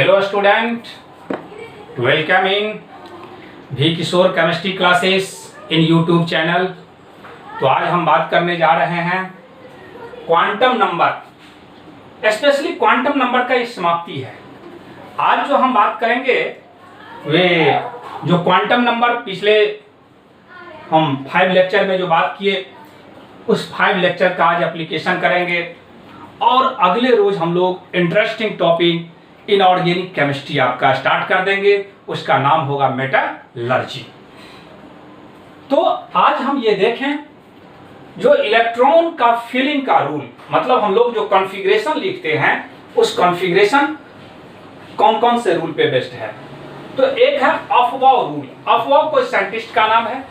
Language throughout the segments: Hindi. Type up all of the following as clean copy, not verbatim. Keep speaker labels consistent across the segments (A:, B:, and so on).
A: हेलो स्टूडेंट, वेलकम इन भी Kishore chemistry classes in YouTube channel. तो आज हम बात करने जा रहे हैं quantum number, specially quantum number का इस समाप्ति है। आज जो हम बात करेंगे वे जो क्वांटम नंबर पिछले हम 5 लेक्चर में जो बात किए उस 5 लेक्चर का आज एप्लीकेशन करेंगे और अगले रोज हम लोग इंटरेस्टिंग टॉपिक इनऑर्गेनिक केमिस्ट्री आपका स्टार्ट कर देंगे। उसका नाम होगा मेटलर्जी। तो आज हम ये देखें जो इलेक्ट्रॉन का फिलिंग का रूल, मतलब हम लोग जो कॉन्फ़िगरेशन लिखते हैं उस कॉन्फ़िगरेशन कौन कौन से रूल पे बेस्ड है। तो एक है अफबाउ रूल। अफबाउ कोई साइंटिस्ट का नाम है,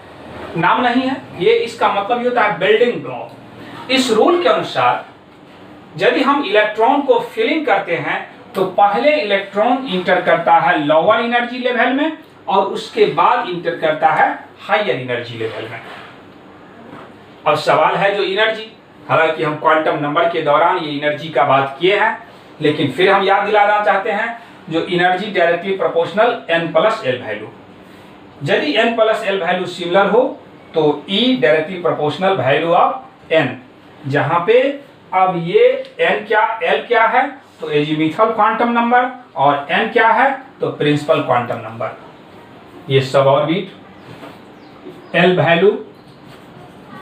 A: नाम नहीं है ये, इसका मतलब ये होता है बिल्डिंग ब्लॉक। इस रूल के अनुसार यदि हम इलेक्ट्रॉन को फिलिंग करते हैं तो पहले इलेक्ट्रॉन इंटर करता है लोअर एनर्जी लेवल में और उसके बाद इंटर करता है हायर एनर्जी लेवल में। अब सवाल है जो एनर्जी, हालांकि हम क्वांटम नंबर के दौरान ये एनर्जी का बात किए हैं, लेकिन फिर हम याद दिलाना चाहते हैं जो energy directly proportional n+l value. यदि n+l वैल्यू सिमिलर हो तो E directly proportional value of n, जहां पे अब ये n क्या l क्या है तो एजीमुथल क्वांटम नंबर और n क्या है तो प्रिंसिपल क्वांटम नंबर। ये सब ऑर्बिट l वैल्यू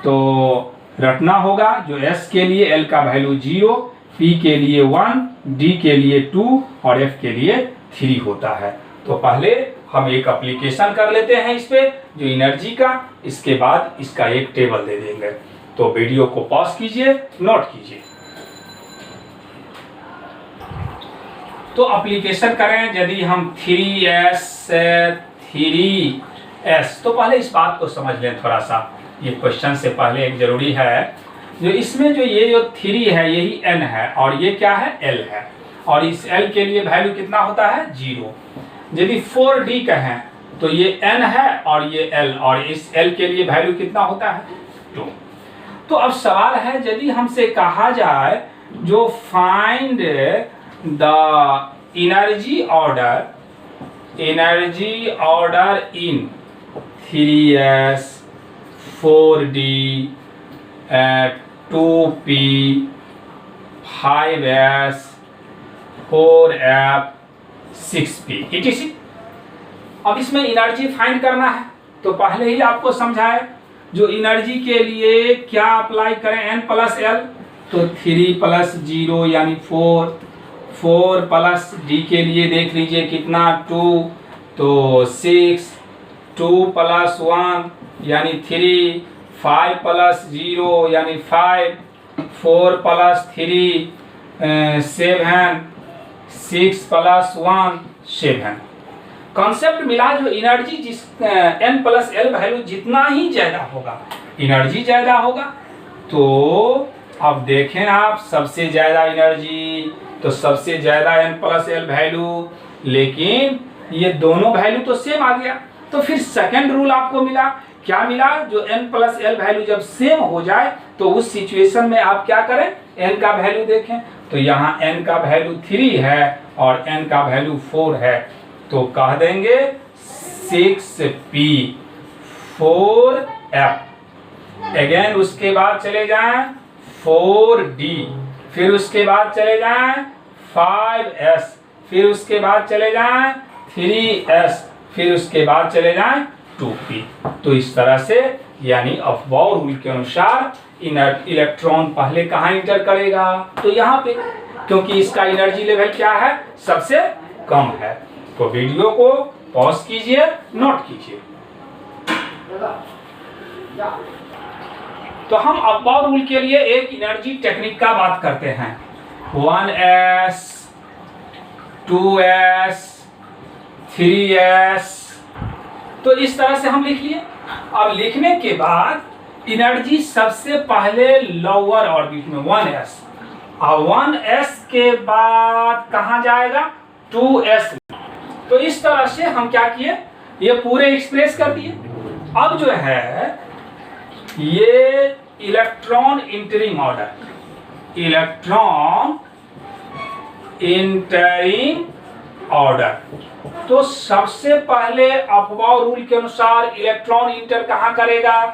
A: तो रटना होगा जो s के लिए l का वैल्यू 0, p के लिए 1, d के लिए 2 और f के लिए 3 होता है। तो पहले हम एक एप्लीकेशन कर लेते हैं इस पे जो एनर्जी का, इसके बाद इसका एक टेबल दे देंगे। तो वीडियो को पॉज कीजिए, नोट कीजिए। तो एप्लीकेशन करें यदि हम 3s तो पहले इस बात को समझ लें थोड़ा सा, ये क्वेश्चन से पहले एक जरूरी है जो इसमें जो ये जो 3 है यही n है और ये क्या है l है और इस l के लिए वैल्यू कितना होता है 0। यदि 4d कहें तो ये n है और ये l और इस l के लिए वैल्यू कितना होता है 2। तो अब सवाल है यदि हमसे कहा जाए जो find the energy order in 3s 4d 2p 5s 4f 6p etc। अब इसमें एनर्जी फाइंड करना है तो पहले ही आपको समझाए जो एनर्जी के लिए क्या अप्लाई करें n+l तो 3 + 0 यानी 4 + d के लिए देख लीजिए कितना 2 तो 6 2 + 1 यानी 3 5 + 0 यानी 5 4 + 3 7 6 + 1 7। कॉन्सेप्ट मिला जो एनर्जी जिस n+l वैल्यू जितना ही ज्यादा होगा एनर्जी ज्यादा होगा। तो अब देखें आप सबसे ज्यादा एनर्जी तो सबसे ज्यादा n+l वैल्यू, लेकिन ये दोनों वैल्यू तो सेम आ गया। तो फिर सेकंड रूल आपको मिला, क्या मिला जो n+l वैल्यू जब सेम हो जाए तो उस सिचुएशन में आप क्या करें n का वैल्यू देखें। तो यहाँ n का वैल्यू 3 है और n का वैल्यू 4 है तो कह देंगे 6p 4f। अगेन उसके बाद चले जाएं 4d, फिर उसके बाद चले जाएं 5s, फिर उसके बाद चले जाएं 3s, फिर उसके बाद चले जाएं 2p। तो इस तरह से यानी अफबाउ रूल के अनुसार इलेक्ट्रॉन पहले कहाँ इंटर करेगा तो यहाँ पे, क्योंकि इसका एनर्जी लेवल क्या है सबसे कम है। तो वीडियो को पॉज कीजिए, नोट कीजिए। तो हम अफबाउ रूल के लिए एक एनर्जी टेक्निक का बात करते हैं 1s 2s 3s। तो इस तरह से हम लिख लिए। अब लिखने के बाद एनर्जी सबसे पहले लोअर ऑर्बिट में 1s और 1s के बाद कहां जाएगा 2s। तो इस तरह से हम क्या किए ये पूरे एक्सप्रेस कर दिए। अब जो है ये electron entering order, electron entering order. तो सबसे पहले अफबाउ रूल के अनुसार इलेक्ट्रॉन इंटर कहाँ करेगा?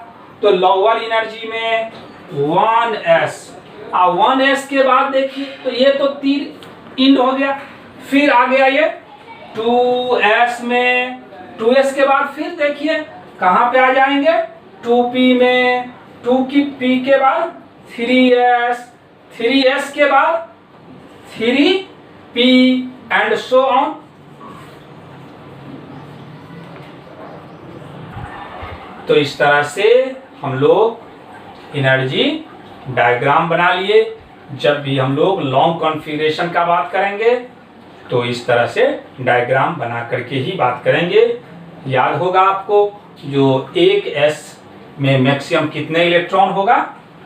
A: तो लोअर एनर्जी में 1s। 1s के बाद देखिए तो ये तो तीर इंड हो गया, फिर आ गया ये 2s में, 2s के बाद फिर देखिए कहाँ पे आ जाएंगे? 2p में, 2 की p के बाद 3s, 3s के बाद 3p एंड सो ऑन। तो इस तरह से हम लोग एनर्जी डायग्राम बना लिए। जब भी हम लोग लॉन्ग कॉन्फ़िगरेशन का बात करेंगे तो इस तरह से डायग्राम बना करके ही बात करेंगे। याद होगा आपको जो एक s में मैक्सिमम कितने इलेक्ट्रॉन होगा?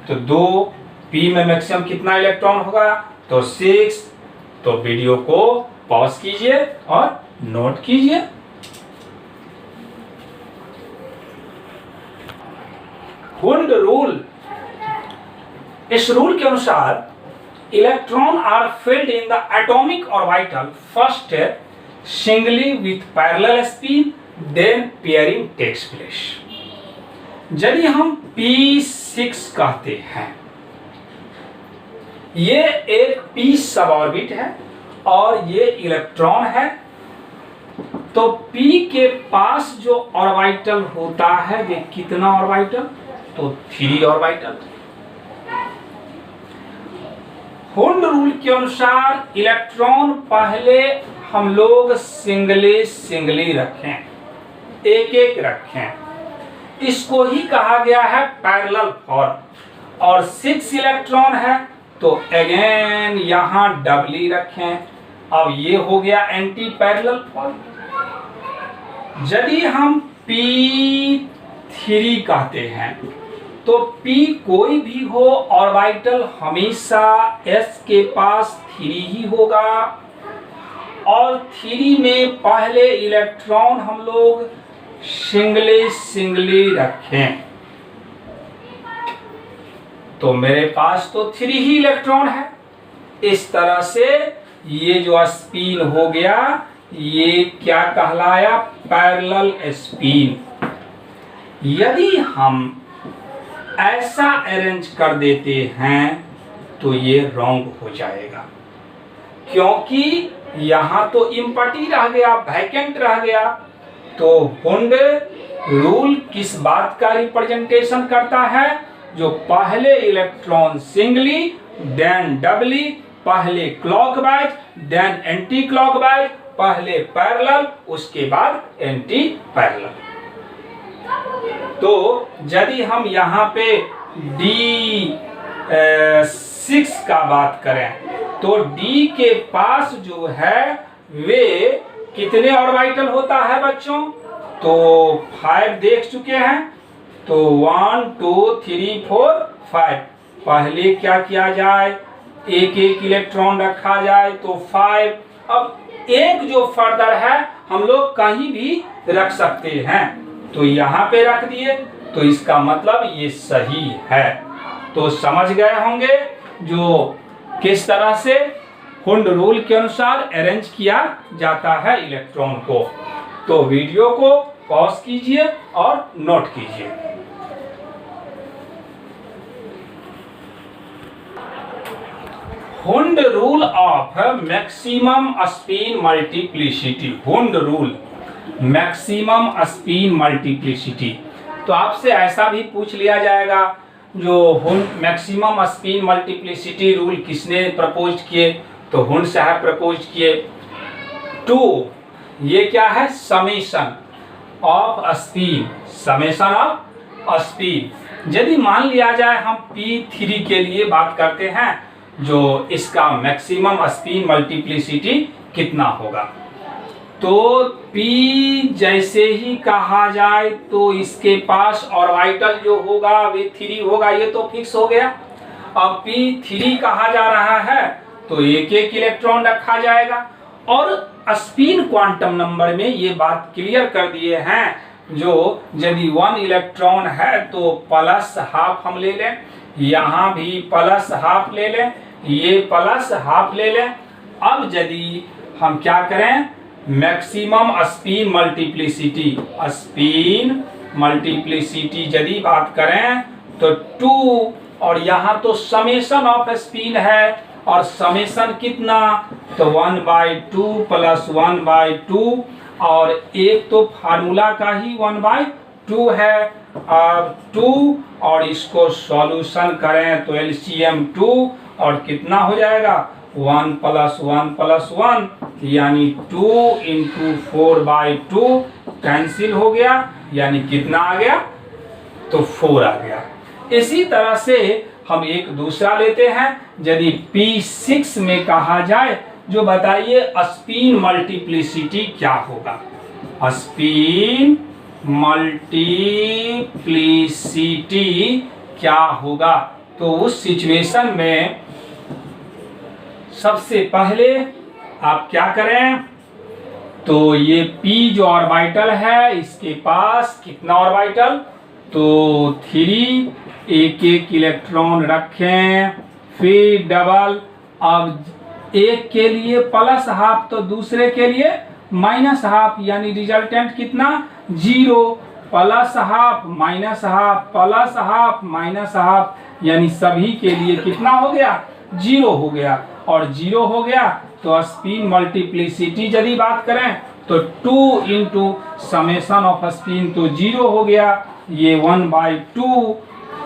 A: तो 2p में मैक्सिमम कितना इलेक्ट्रॉन होगा? तो 6। तो वीडियो को पॉज कीजिए और नोट कीजिए। हुंड रूल, इस रूल के अनुसार electron are filled in the atomic orbital first singly with parallel spin, then pairing takes place. यदि हम p6 कहते हैं, ये एक p सब ऑर्बिट है और ये इलेक्ट्रॉन है, तो p के पास जो ऑर्बिटल होता है वे कितना ऑर्बिटल? तो 3 ऑर्बिटल। हुंड रूल के अनुसार इलेक्ट्रॉन पहले हम लोग सिंगली रखें, एक एक रखें। इसको ही कहा गया है पैरेलल फॉर्म। और 6 इलेक्ट्रॉन है तो अगेन यहां डबली रखें। अब ये हो गया एंटी पैरेलल फॉर्म। यदि हम p3 कहते हैं तो p कोई भी हो ऑर्बिटल हमेशा s के पास 3 ही होगा। और 3 में पहले इलेक्ट्रॉन हम लोग सिंगली रखें। तो मेरे पास तो 3 ही इलेक्ट्रॉन है। इस तरह से ये जो स्पिन हो गया ये क्या कहलाया? Parallel spin. यदि हम ऐसा अरेंज कर देते हैं तो ये रॉन्ग हो जाएगा, क्योंकि यहां तो एम्प्टी रह गया, वैकेंट रह गया। तो हुंड रूल किस बात का रिप्रेजेंटेशन करता है? जो पहले इलेक्ट्रॉन सिंगली देन डबली, पहले क्लॉकवाइज देन एंटी क्लॉकवाइज, पहले पैरेलल उसके बाद एंटी पैरेलल। तो यदि हम यहाँ पे D6 का बात करें तो D के पास जो है वे कितने ऑर्बिटल होता है बच्चों? तो 5 देख चुके हैं। तो 1 2 3 4 5। पहले क्या किया जाए? एक एक इलेक्ट्रॉन रखा जाए तो 5। अब एक जो फर्दर है हम लोग कहीं भी रख सकते हैं, तो यहाँ पे रख दिए। तो इसका मतलब ये सही है। तो समझ गए होंगे जो किस तरह से हुंड रूल के अनुसार अरेंज किया जाता है इलेक्ट्रॉन को। तो वीडियो को पॉज कीजिए और नोट कीजिए। Hund rule of maximum spin multiplicity. Hund rule maximum spin multiplicity. तो आपसे ऐसा भी पूछ लिया जाएगा जो Hund maximum spin multiplicity rule किसने प्रपोज किए? तो हुंड साहब प्रपोज किए। 2 ये क्या है? Summation off spin, summation off spin. यदि मान लिया जाए हम p3 के लिए बात करते हैं, जो इसका मैक्सिमम स्पिन मल्टीप्लिसिटी कितना होगा? तो p जैसे ही कहा जाए तो इसके पास ऑर्बिटल जो होगा वे 3 होगा, ये तो फिक्स हो गया। अब p3 कहा जा रहा है तो एक एक इलेक्ट्रॉन रखा जाएगा। और स्पिन क्वांटम नंबर में ये बात क्लियर कर दिए हैं, जो यदि 1 इलेक्ट्रॉन है तो प्लस हाफ हम ले लें, यहाँ भी प्लस हाफ ले लें, ये प्लस हाफ ले लें। अब यदि हम क्या करें maximum spin multiplicity, spin multiplicity यदि बात करें तो 2, और यहाँ तो समेशन ऑफ स्पिन है, और समेशन कितना, तो 1/2 प्लस 1/2, और एक तो फार्मूला का ही 1/2 है, अब 2, और इसको सॉल्यूशन करें तो एलसीएम 2, और कितना हो जाएगा 1 + 1 + 1, यानी 2 × 4/2 कैंसिल हो गया, यानी कितना आ गया, तो 4 आ गया। इसी तरह से हम एक दूसरा लेते हैं, यदि P6 में कहा जाए, जो बताइए स्पिन मल्टीप्लिसिटी क्या होगा, स्पिन मल्टीप्लिसिटी क्या होगा। तो उस सिचुएशन में सबसे पहले आप क्या करें, तो ये P जो ऑर्बिटल है इसके पास कितना ऑर्बिटल, तो 3, एक इलेक्ट्रॉन रखें, फिर डबल, अब एक के लिए +½ तो दूसरे के लिए -½ यानी रिजल्टेंट कितना 0, +½ -½ +½ यानी सभी के लिए कितना हो गया 0 हो गया, और 0 हो गया तो स्पिन मल्टीप्लिसिटी यदि बात करें तो 2 × समेशन ऑफ स्पिन तो 0 हो गया, ये 1/2,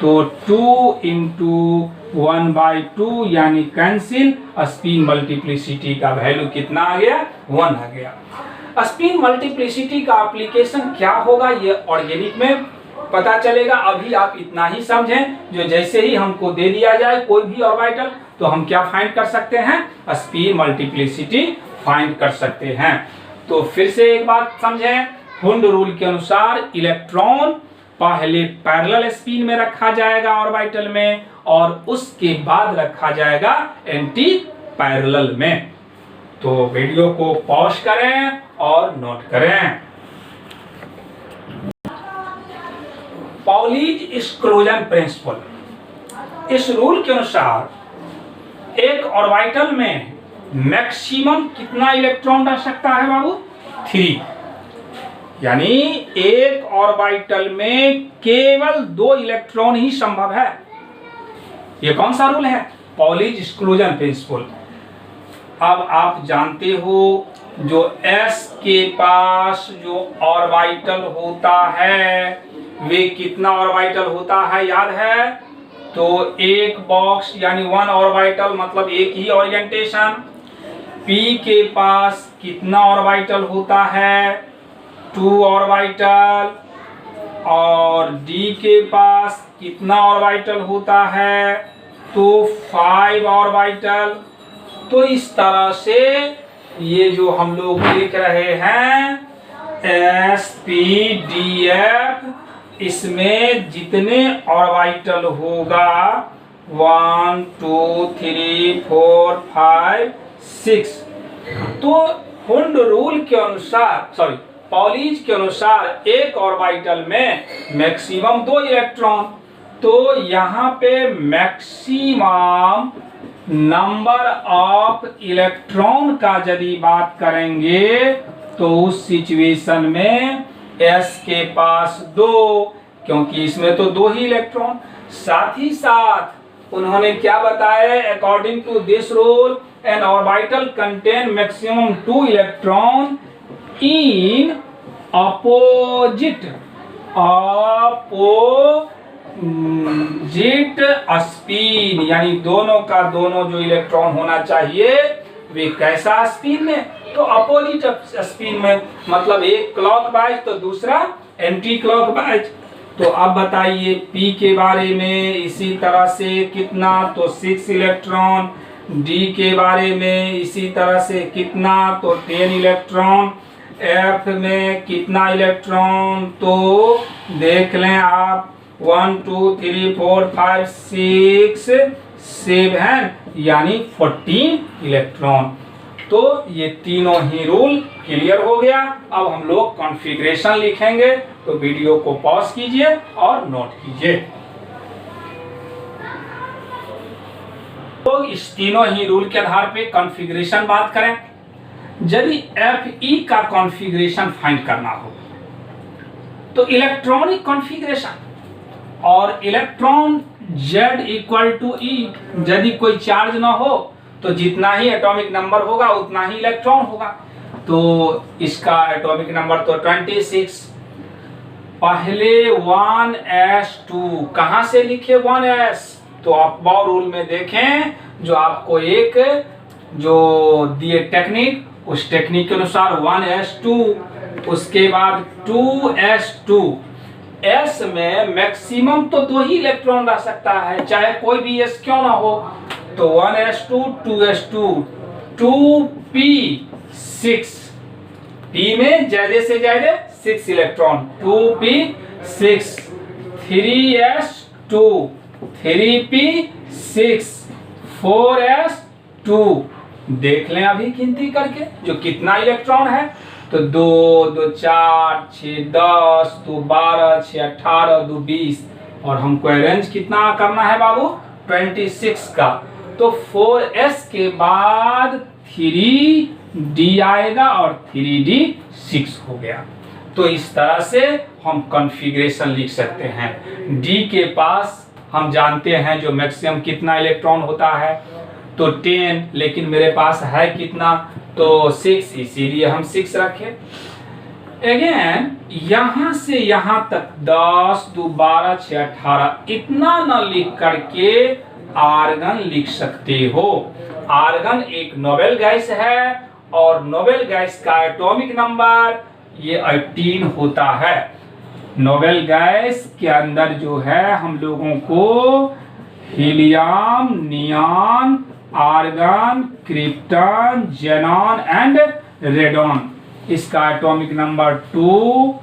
A: तो 2 × 1/2 यानी कैंसिल, स्पिन मल्टीप्लिसिटी का वैल्यू कितना आ गया 1 आ गया। स्पिन मल्टीप्लिसिटी का एप्लीकेशन क्या होगा ये ऑर्गेनिक में पता चलेगा। अभी आप इतना ही समझें, जो जैसे ही हमको दे दिया जाए कोई भी ऑर्बिटल तो हम क्या फाइंड कर सकते हैं, स्पिन मल्टीप्लिसिटी फाइंड कर सकते हैं। तो फिर से एक बात समझें, हुंड रूल के अनुसार इलेक्ट्रॉन पहले पैरेलल स्पिन में रखा जाएगा ऑर्बिटल में, और उसके बाद रखा जाएगा एंटी पैरेलल में। तो वीडियो को पॉज करें और नोट करें। पॉलीज एक्सक्लूजन प्रिंसिपल, इस रूल के अनुसार एक ऑर्बिटल में मैक्सिमम कितना इलेक्ट्रॉन रह सकता है बाबू 3, यानी एक ऑर्बिटल में केवल 2 इलेक्ट्रॉन ही संभव है। ये कौन सा रूल है, पॉलीज एक्सक्लूजन प्रिंसिपल। अब आप जानते हो जो s के पास जो ऑर्बिटल होता है वे कितना ऑर्बिटल होता है याद है, तो एक बॉक्स यानी 1 ऑर्बिटल मतलब एक ही ओरिएंटेशन। p के पास कितना ऑर्बिटल होता है 2 ऑर्बिटल, और d के पास कितना ऑर्बिटल होता है तो 5 ऑर्बिटल। तो इस तरह से ये जो हम लोग लिख रहे हैं SPDF, इसमें जितने ऑर्बिटल होगा 1 2 3 4 5 6, तो हुंड रूल के अनुसार पॉलीज के अनुसार एक ऑर्बिटल में मैक्सिमम 2 इलेक्ट्रॉन। तो यहाँ पे मैक्सिमम नंबर ऑफ इलेक्ट्रॉन का यदि बात करेंगे तो उस सिचुएशन में S के पास 2, क्योंकि इसमें तो 2 ही इलेक्ट्रॉन। साथ ही साथ उन्होंने क्या बताया, according to this rule an orbital contain maximum 2 electron in opposite spin, यानी दोनों का दोनों जो इलेक्ट्रॉन होना चाहिए वे कैसा स्पिन में, तो अपोजिट स्पिन में, मतलब एक क्लॉकवाइज तो दूसरा एंटी क्लॉकवाइज। तो अब बताइए P के बारे में इसी तरह से कितना, तो 6 इलेक्ट्रॉन, D के बारे में इसी तरह से कितना, तो 10 इलेक्ट्रॉन, F में कितना इलेक्ट्रॉन, तो देख लें आप 1 2 3 4 5 6 7 यानी 14 इलेक्ट्रॉन। तो ये तीनों ही रूल क्लियर हो गया। अब हम लोग कॉन्फ़िगरेशन लिखेंगे, तो वीडियो को पॉज कीजिए और नोट कीजिए। तो इस तीनों ही रूल के आधार पे कॉन्फ़िगरेशन बात करें, यदि Fe का कॉन्फ़िगरेशन फाइंड करना हो तो इलेक्ट्रॉनिक कॉन्फ़िगरेशन और electron Z equal to E, यदि कोई चार्ज ना हो तो जितना ही एटॉमिक नंबर होगा उतना ही इलेक्ट्रॉन होगा। तो इसका एटॉमिक नंबर तो 26। पहले 1s2 कहां से लिखे 1s, तो अफबाउ रूल में देखें, जो आपको एक जो दिए टेक्निक, उस टेक्निक के अनुसार 1s2, उसके बाद 2s2। s में मैक्सिमम तो 2 ही इलेक्ट्रॉन रह सकता है, चाहे कोई भी s क्यों ना हो। तो 1s2 2s2 2p6, p में ज्यादा से ज्यादा 6 electron, 2p6 3s2 3p6 4s2। देख लें अभी गिनती करके जो कितना इलेक्ट्रॉन है। तो 2 2 4 6 10 2 12 6 18 2 20, और हमको अरेंज कितना करना है बाबू 26 का। तो 4s के बाद 3d आएगा और 3d 6 हो गया। तो इस तरह से हम कॉन्फ़िगरेशन लिख सकते हैं। d के पास हम जानते हैं जो मैक्सिमम कितना इलेक्ट्रॉन होता है, तो 10, लेकिन मेरे पास है कितना, तो 6, इसीलिए हम 6 रखें। अगेन यहां से यहां तक 10 2 12 6 18 इतना न लिख करके आर्गन लिख सकते हो। आर्गन एक नोबेल गैस है और नोबेल गैस का एटॉमिक नंबर ये 18 होता है। नोबेल गैस के अंदर जो है हम लोगों को helium, neon, argon, krypton, xenon and radon, इसका एटॉमिक नंबर 2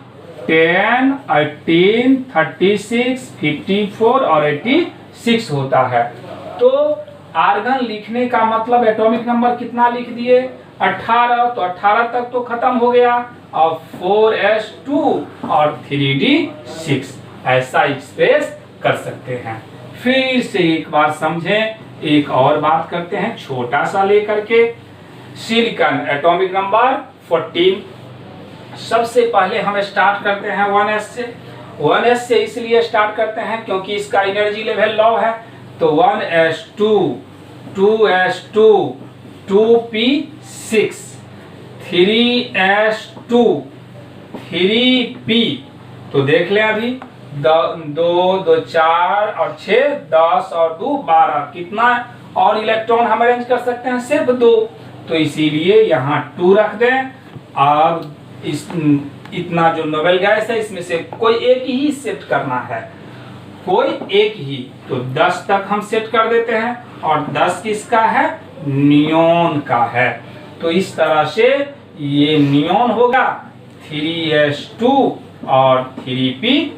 A: 10 18 36 54 और 86 होता है। तो आर्गन लिखने का मतलब एटॉमिक नंबर कितना लिख दिए 18, तो 18 तक तो खत्म हो गया। और 4s2 और 3d6 ऐसा एक्सप्रेस कर सकते हैं। फिर से एक बार समझें, एक और बात करते हैं छोटा सा लेकर के। Silicon atomic number 14। सबसे पहले हम स्टार्ट करते हैं 1s से। 1s से इसलिए स्टार्ट करते हैं क्योंकि इसका एनर्जी लेवल लो है। तो 1s2 2s2 2p6 3s2 3p। तो देख लें अभी 2 2 4 और 6 10 और 2 12, कितना और इलेक्ट्रॉन हम अरेंज कर सकते हैं, सिर्फ 2। तो इसीलिए यहाँ 2 रख दें। अब इस इतना जो नोबेल गैस है इसमें से कोई एक ही सेट करना है, कोई एक ही। तो 10 तक हम सेट कर देते हैं और 10 किसका है, नियॉन का है। तो इस तरह से ये नियॉन होगा 3s2 और 3p।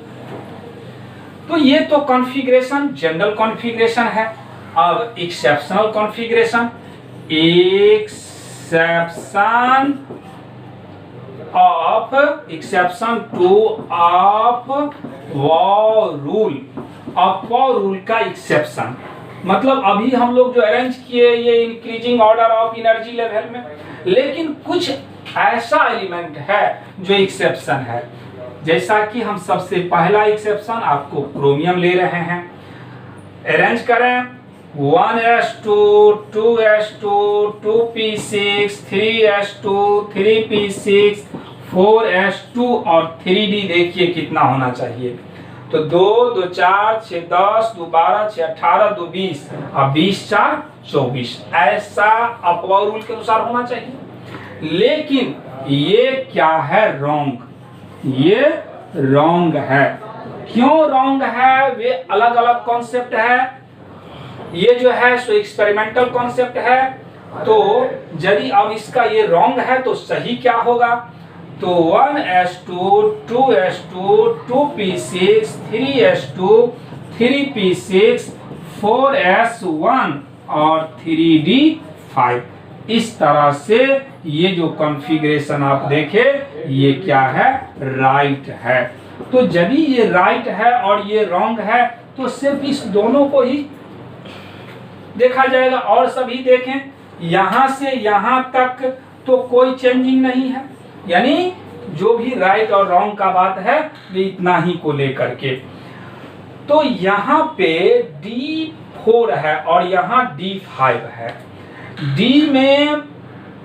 A: तो ये तो कॉन्फ़िगरेशन जनरल कॉन्फ़िगरेशन है। अब exceptional configuration, exception to Aufbau rule. Aufbau rule का एक्सेप्शन मतलब अभी हम लोग जो अरेंज किए ये increasing order of energy level में, लेकिन कुछ ऐसा एलिमेंट है जो एक्सेप्शन है। जैसा कि हम सबसे पहला एक्सेप्शन आपको क्रोमियम ले रहे हैं, अरेंज करें 1s2 2s2 2p6 3s2 3p6 4s2 और 3d देखिए कितना होना चाहिए। तो 2 2 4 6 10 2 12 6 18 2 20 और 20 4 24 ऐसा अपवाउ रूल के अनुसार होना चाहिए। लेकिन ये क्या है, रॉन्ग, ये रॉन्ग है। क्यों रॉन्ग है, वे अलग अलग कॉन्सेप्ट है। ये जो है सो एक्सपेरिमेंटल कॉन्सेप्ट है। तो यदि अब इसका ये रॉन्ग है तो सही क्या होगा, तो 1s2 2s2 2p6 3s2 3p6 4s1 और 3d5। इस तरह से ये जो कॉन्फ़िगरेशन आप देखें ये क्या है, राइट है। तो यदि ये राइट है और ये रॉन्ग है तो सिर्फ इस दोनों को ही देखा जाएगा और सभी देखें। यहां से यहां तक तो कोई चेंजिंग नहीं है, यानी जो भी राइट और रॉन्ग का बात है ये इतना ही को लेकर के। तो यहाँ पे D4 है और यहाँ D5 है। D में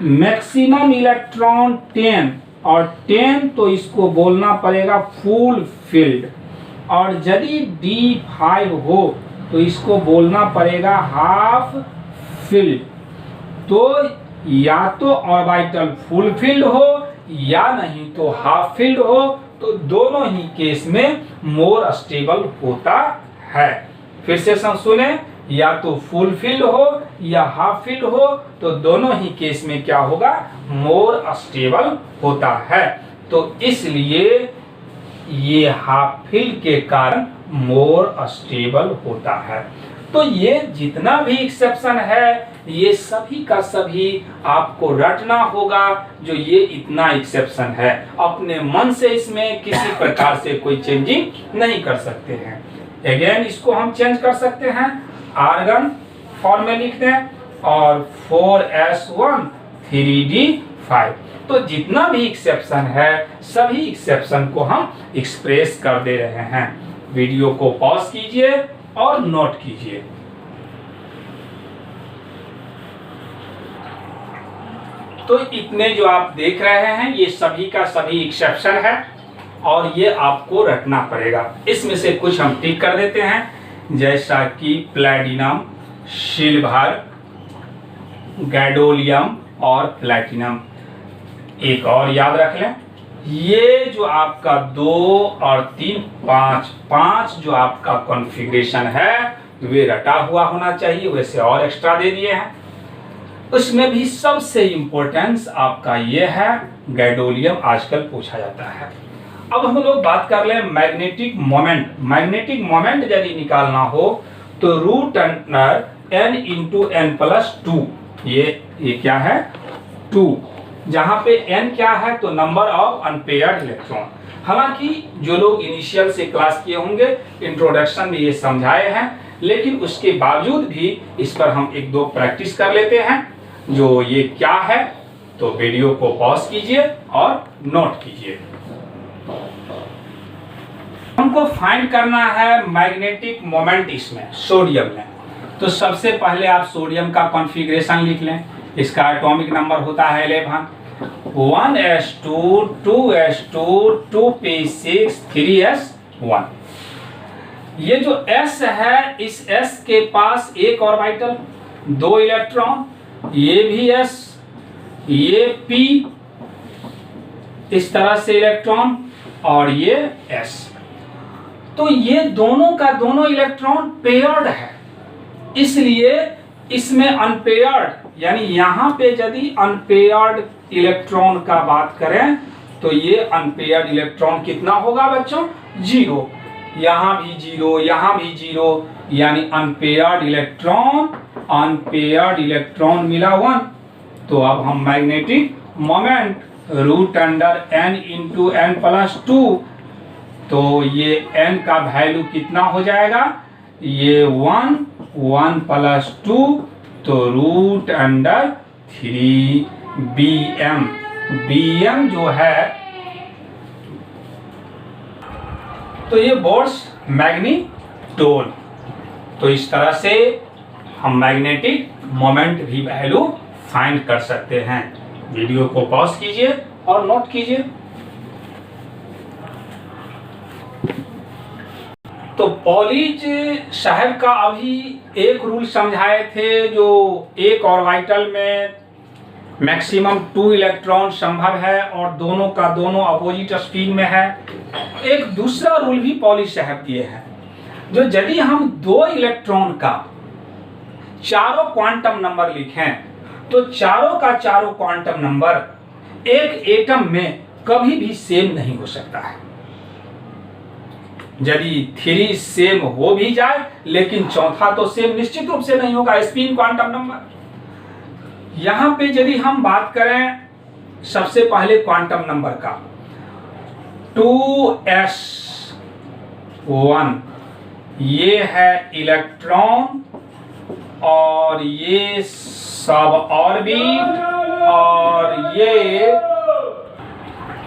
A: मैक्सिमम इलेक्ट्रॉन 10 और 10 तो इसको बोलना पड़ेगा फुल फिल्ड, और यदि D5 हो तो इसको बोलना पड़ेगा हाफ फील्ड। तो या तो ऑर्बिटल फुल फील्ड हो या नहीं तो हाफ फील्ड हो, तो दोनों ही केस में मोर स्टेबल होता है। फिर से सुने, या तो फुल फील्ड हो या हाफ फील्ड हो, तो दोनों ही केस में क्या होगा, मोर स्टेबल होता है। तो इसलिए ये हाफ फील्ड के कारण मोर स्टेबल होता है। तो ये जितना भी एक्सेप्शन है ये सभी का सभी आपको रटना होगा। जो ये इतना एक्सेप्शन है अपने मन से इसमें किसी प्रकार से कोई चेंजिंग नहीं कर सकते हैं। अगेन इसको हम चेंज कर सकते हैं, आर्गन फॉर्म में लिख दें और 4s1 3d5। तो जितना भी एक्सेप्शन है सभी एक्सेप्शन को हम एक्सप्रेस कर दे रहे हैं। वीडियो को पॉज कीजिए और नोट कीजिए। तो इतने जो आप देख रहे हैं ये सभी का सभी एक्सेप्शन है और ये आपको रटना पड़ेगा। इसमें से कुछ हम टिक कर देते हैं, जैसा कि प्लैटिनम, सिल्वर, गैडोलियम और प्लैटिनम। एक और याद रख लें, ये जो आपका 2 और 3 5 जो आपका कॉन्फ़िगरेशन है वे रटा हुआ होना चाहिए, वैसे और एक्स्ट्रा दे दिए हैं। उसमें भी सबसे इम्पोर्टेंस आपका ये है, गैडोलियम आजकल पूछा जाता है। अब हम लोग बात कर लें मैग्नेटिक मोमेंट। मैग्नेटिक मोमेंट यदि निकालना हो तो root under n into n+2, ये क्या है 2, जहां पे n क्या है तो नंबर ऑफ अनपेयर्ड इलेक्ट्रॉन। हालांकि जो लोग इनिशियल से क्लास किए होंगे इंट्रोडक्शन में ये समझाए हैं, लेकिन उसके बावजूद भी इस पर हम एक दो प्रैक्टिस कर लेते हैं। जो ये क्या है तो वीडियो को पॉज कीजिए और नोट कीजिए। हमको फाइंड करना है मैग्नेटिक मोमेंट इसमें सोडियम में। तो सबसे पहले आप सोडियम का कॉन्फ़िगरेशन लिख लें। इसका एटॉमिक नंबर होता है 11, 1s2 2s2 2p6 3s1। ये जो s है इस s के पास एक ऑर्बिटल, 2 इलेक्ट्रॉन, ये भी s, ये p, इस तरह से इलेक्ट्रॉन और ये s। तो ये दोनों का दोनों इलेक्ट्रॉन पेयर्ड है, इसलिए इसमें अनपेयर्ड, यानी यहां पे यदि अनपेयर्ड इलेक्ट्रॉन का बात करें तो ये अनपेयर्ड इलेक्ट्रॉन कितना होगा बच्चों, 0। यहां भी 0, यहां भी 0, यानी अनपेयर्ड इलेक्ट्रॉन मिला 1। तो अब हम magnetic moment root under n into n+2, तो ये n का वैल्यू कितना हो जाएगा, ये 1 1+2, तो रूट अंडर 3bm। bm जो है तो ये बोर्स मैग्नीटोन। तो इस तरह से हम मैग्नेटिक मोमेंट भी वैल्यू फाइंड कर सकते हैं। वीडियो को पॉज कीजिए और नोट कीजिए। तो पॉलीज साहब का अभी एक रूल समझाए थे, जो एक ऑर्बिटल में मैक्सिमम 2 इलेक्ट्रॉन संभव है और दोनों का दोनों अपोजिट स्पिन में है। एक दूसरा रूल भी पॉलीज साहब दिए हैं, जो यदि हम 2 इलेक्ट्रॉन का चारों क्वांटम नंबर लिखें तो चारों का चारों क्वांटम नंबर एक एटम में कभी भी सेम नहीं हो सकता है। यदि 3 सेम हो भी जाए लेकिन चौथा तो सेम निश्चित रूप से नहीं होगा, स्पिन क्वांटम नंबर। यहां पे यदि हम बात करें सबसे पहले क्वांटम नंबर का 2s1, ये है इलेक्ट्रॉन और ये सब ऑर्बिट और ये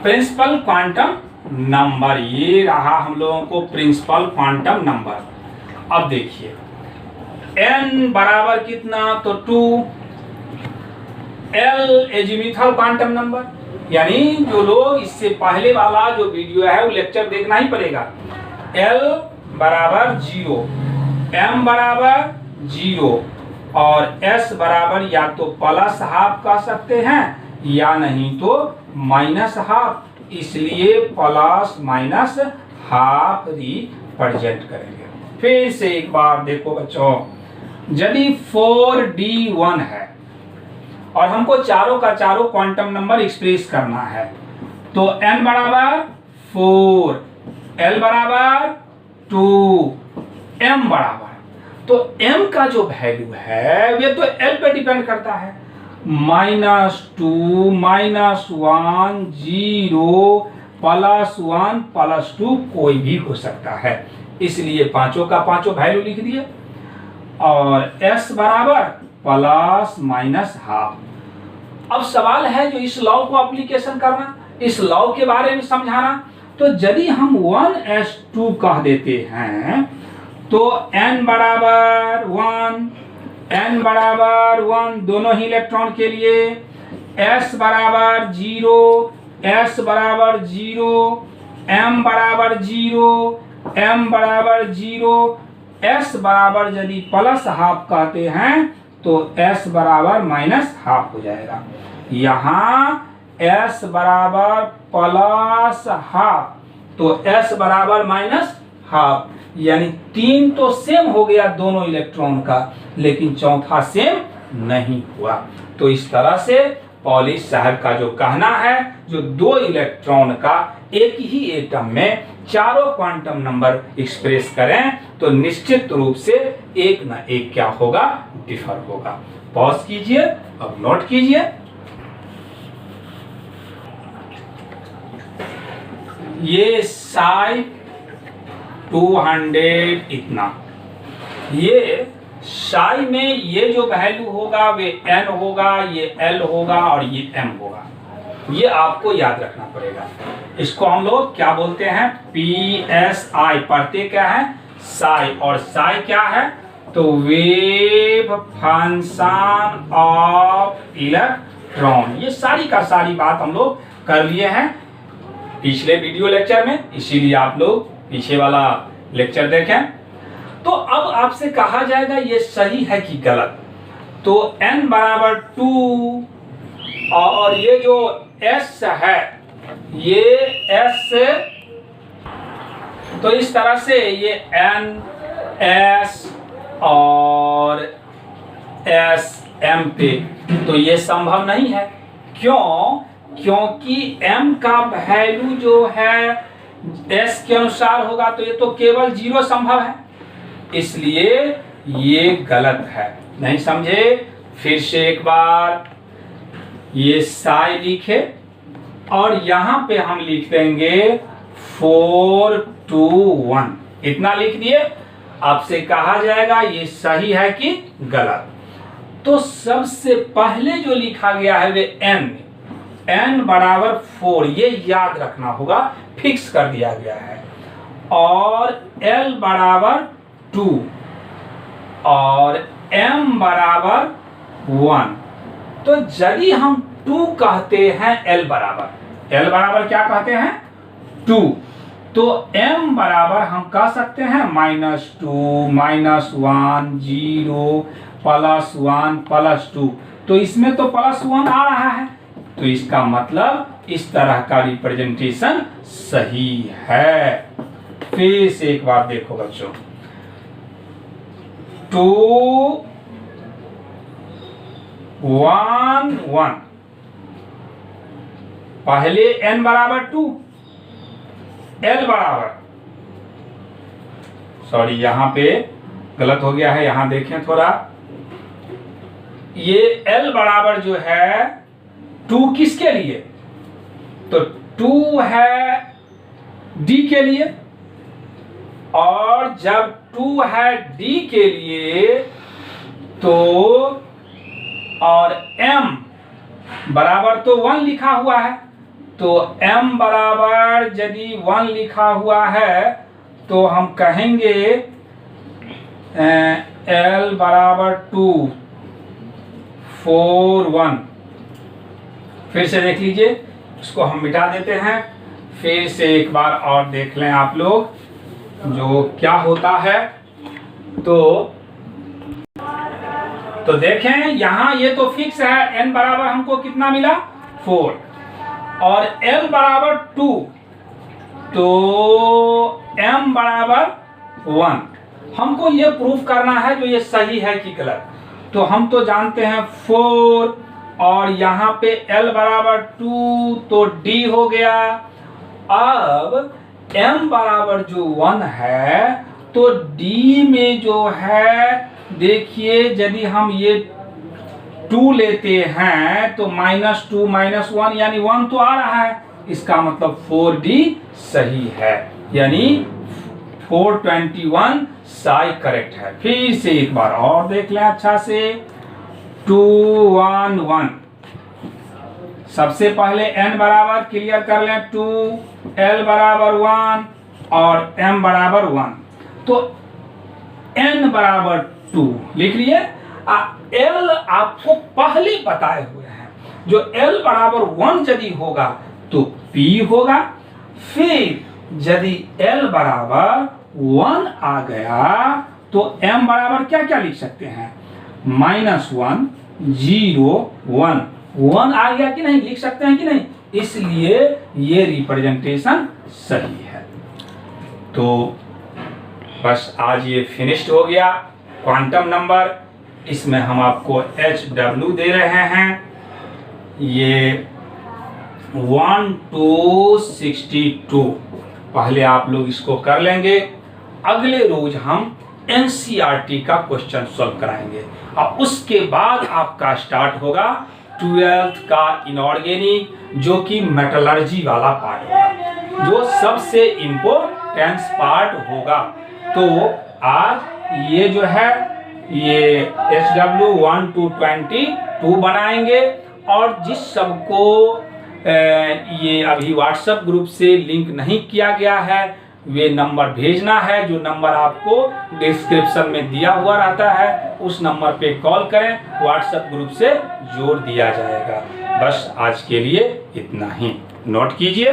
A: प्रिंसिपल क्वांटम नंबर, ये रहा हम लोगों को प्रिंसिपल क्वांटम नंबर। अब देखिए n बराबर कितना, तो 2। L एजिमुथल क्वांटम नंबर, यानी जो लोग इससे पहले वाला जो वीडियो है वो लेक्चर देखना ही पड़ेगा। L बराबर 0, M बराबर 0 और S बराबर या तो प्लस हाफ कह सकते हैं या नहीं तो माइनस हाफ, इसलिए प्लस माइनस हाफ रिप्रेजेंट करेंगे। फिर से एक बार देखो बच्चों, यदि 4D1 है और हमको चारों का चारों क्वांटम नंबर एक्सप्रेस करना है, तो n बराबर 4, L बराबर 2, M बराबर, तो M का जो वैल्यू है वे तो L पे डिपेंड करता है। -2, -1, 0, +1, +2 कोई भी हो सकता है, इसलिए पांचों का पांचों वैल्यू लिख दिए। और S बराबर प्लस माइनस हाफ। अब सवाल है जो इस लॉ को एप्लीकेशन करना, इस लॉ के बारे में समझाना। तो यदि हम 1s2 कह देते हैं तो n बराबर 1, n बराबर 1 दोनों ही इलेक्ट्रॉन के लिए, s बराबर 0, s बराबर 0, m बराबर 0, m बराबर 0, s बराबर यदि प्लस हाफ कहते हैं तो s बराबर माइनस हाफ हो जाएगा। यहाँ s बराबर प्लस हाफ तो s बराबर माइनस हाफ, यानी 3 तो सेम हो गया दोनों इलेक्ट्रॉन का, लेकिन चौथा सेम नहीं हुआ। तो इस तरह से पॉलिश साहब का जो कहना है, जो 2 इलेक्ट्रॉन का एक ही एटम में चारों क्वांटम नंबर एक्सप्रेस करें तो निश्चित रूप से एक ना एक क्या होगा, डिफर होगा। पॉज कीजिए, अब नोट कीजिए। ये साई 200 इतना, ये साई में ये जो वैल्यू होगा वे n होगा, ये l होगा और ये m होगा। ये आपको याद रखना पड़ेगा। इसको हम लोग क्या बोलते हैं, PSI, पढ़ते क्या है, साई, और साई क्या है तो वेव फंक्शन ऑफ इलेक्ट्रॉन। ये सारी का सारी बात हम लोग कर लिए हैं पिछले वीडियो लेक्चर में, इसीलिए आप लोग पीछे वाला लेक्चर देखें। तो अब आपसे कहा जाएगा ये सही है कि गलत। तो n बराबर 2 और ये जो s है ये s, तो इस तरह से ये n s और s m पे, तो ये संभव नहीं है। क्यों? क्योंकि m का वैल्यू जो है s के अनुसार होगा तो ये तो केवल 0 संभव है, इसलिए ये गलत है। नहीं समझे? फिर से एक बार ये साई लिखे और यहाँ पे हम लिख देंगे 4 2 1, इतना लिख दिए। आपसे कहा जाएगा ये सही है कि गलत। तो सबसे पहले जो लिखा गया है वे n बराबर 4, ये याद रखना होगा, फिक्स कर दिया गया है। और l बराबर 2 और m बराबर 1। तो यदि हम 2 कहते हैं l बराबर क्या कहते हैं 2, तो m बराबर हम कह सकते हैं -2, -1, 0, +1, +2। तो इसमें तो +1 आ रहा है, तो इसका मतलब इस तरह का रिप्रेजेंटेशन सही है। फिर से एक बार देखो बच्चों, 2 1 1, पहले n बराबर 2, l बराबर, सॉरी यहां पे गलत हो गया है, यहां देखें थोड़ा, ये l बराबर जो है 2 किसके लिए, तो 2 है d के लिए, और जब 2 है d के लिए तो और m बराबर तो 1 लिखा हुआ है, तो m बराबर यदि 1 लिखा हुआ है तो हम कहेंगे l बराबर 2 4 1। फिर से देख लीजिए, इसको हम मिटा देते हैं, फिर से एक बार और देख लें आप लोग जो क्या होता है। तो देखें यहाँ ये तो फिक्स है, n बराबर हमको कितना मिला 4 और l बराबर 2, तो m बराबर 1। हमको ये प्रूफ करना है जो ये सही है कि गलत। तो हम तो जानते हैं 4 और यहाँ पे l बराबर 2, तो d हो गया। अब m बराबर जो 1 है तो d में जो है देखिए, यदि हम ये 2 लेते हैं तो -2 -1 यानी 1 तो आ रहा है, इसका मतलब 4d सही है, यानी 421 साई करेक्ट है। फिर से एक बार और देख लें अच्छा से, 2 1 1। सबसे पहले n बराबर क्लियर कर लें 2, l बराबर 1 और m बराबर 1, तो n बराबर 2 लिख लिए। l आपको पहले बताए हुए हैं, जो l बराबर 1 यदि होगा तो p होगा। फिर यदि l बराबर 1 आ गया तो m बराबर क्या क्या लिख सकते हैं, -1 0 1। 1 आ गया कि नहीं, लिख सकते हैं कि नहीं, इसलिए ये रिप्रेजेंटेशन सही है। तो बस आज ये फिनिश्ड हो गया क्वांटम नंबर। इसमें हम आपको HW दे रहे हैं, ये 1 to 62। पहले आप लोग इसको कर लेंगे, अगले रोज हम NCERT का क्वेश्चन सॉल्व कराएंगे और उसके बाद आपका स्टार्ट होगा 12th का इनऑर्गेनिक, जो कि मेटलर्जी वाला पार्ट होगा, जो सबसे इम्पोर्टेंट पार्ट होगा। तो आज ये जो है ये HW 1 to 22 बनाएंगे, और जिस सबको ये अभी व्हाट्सएप ग्रुप से लिंक नहीं किया गया है वे नंबर भेजना है, जो नंबर आपको डिस्क्रिप्शन में दिया हुआ रहता है, उस नंबर पे कॉल करें, व्हाट्सएप ग्रुप से जोड़ दिया जाएगा। बस आज के लिए इतना ही, नोट कीजिए।